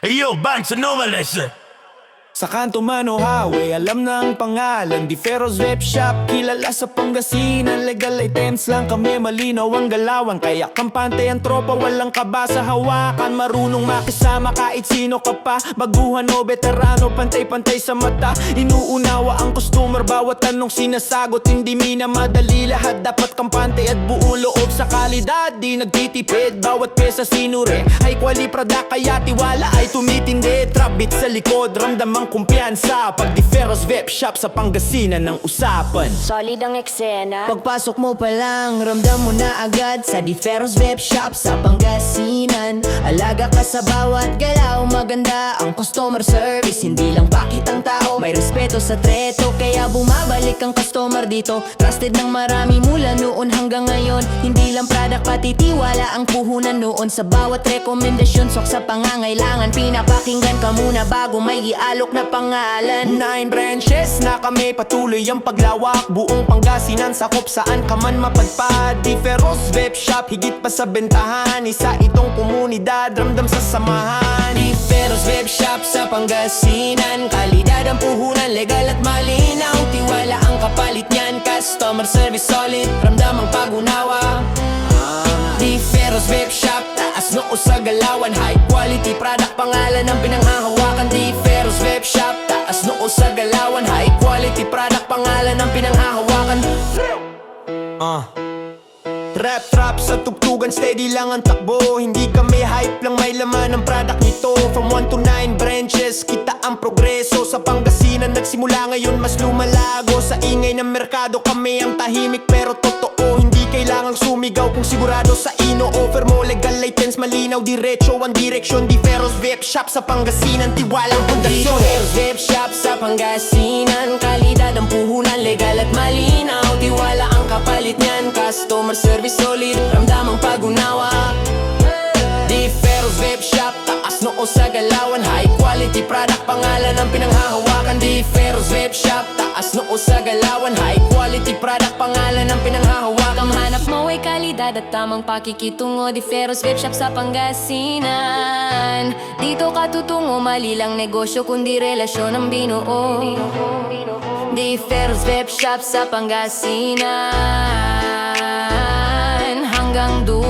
Yo, Banks, anomalous. Sa Kanto Mano Highway, alam na ang pangalan, Di Ferros Web Shop, kilala sa Pangasinan. Legal items lang kami, malinaw ang galawan. Kaya kampante ang tropa, walang kaba sa hawakan. Marunong makisama kahit sino ka pa, baguhan o veterano, pantay-pantay sa mata. Inuunawa ang customer, bawat tanong sinasagot. Hindi minamadali, lahat dapat kampante at buong loob sa kalidad. Di nagtitipid, bawat pyesa sinure. High quality product, kaya tiwala ay tumitindi. Trap beat sa likod, ramdam ang kumpiyansa. Pag Di Ferros Web Shop, sa Pangasinan ang usapan. Solid ang eksena. Pagpasok mo pa lang, ramdam mo na agad sa Di Ferros Web Shop sa Pangasinan. Alaga ka sa bawat galaw, maganda ang customer service. Hindi lang pakit ang tao, may respeto sa treto. Kaya bumabalik ang customer dito. Trusted ng marami mula noon hanggang ngayon. Hindi lang product pati tiwala ang puhunan noon. Sa bawat rekomendasyon, sok sa pangangailangan. Pinapakinggan ka muna bago may ialok na pangalan. 9 branches na kami, patuloy ang paglawak. Buong Pangasinan, sakop saan ka man mapadpad. Di Ferros Web Shop, higit pa sa bentahan. Isa itong komunidad, ramdam sa samahan. Di Ferros Web Shop sa Pangasinan. Kalidad ang puhunan, legal at malinaw. Tiwala ang kapalit niyan, customer service solid. Ramdam ang pag-unawa. Di Ferros Web Shop, taas noo sa galawan. High quality product, pangalan ang pinanghahawakan. Di Ferros Web Shop, taas noo sa galawan. High quality product, pangalan ang pinanghahawakan. Trap sa tugtugan, steady lang ang takbo. Hindi kami hype lang, may laman ang product nito. From 1 to 9 branches, kita ang progreso. Sa Pangasinan nagsimula, ngayon mas lumalago. Sa ingay ng merkado kami ang tahimik pero totoo. Hindi kailangang sumigaw kung sigurado sa ino-offer mo. Legal items, malinaw, diretso ang direksyon. Di Ferros Web Shop sa Pangasinan, tiwalang Di pundasyon. Ferros Web Shop sa Pangasinan. Kalidad ang puhunan, legal at malinaw. Tiwala ang kapalit niyan, customer service solid. Ramdam ang pag-unawa. Di Ferros Web Shop, taas noo sa galawan. High quality product, pangalan ang pinanghahawakan. Di Ferros Web Shop, taas noo sa galawan. High quality product, pangalan ang pinanghahawakan. Ang hanap mo ay kalidad at tamang pakikitungo. Di Ferros Web Shop sa Pangasinan. Dito ka tutungo, mali lang negosyo kundi relasyon ang binuo. Di Ferros Web Shop sa Pangasinan. Hanggang dulo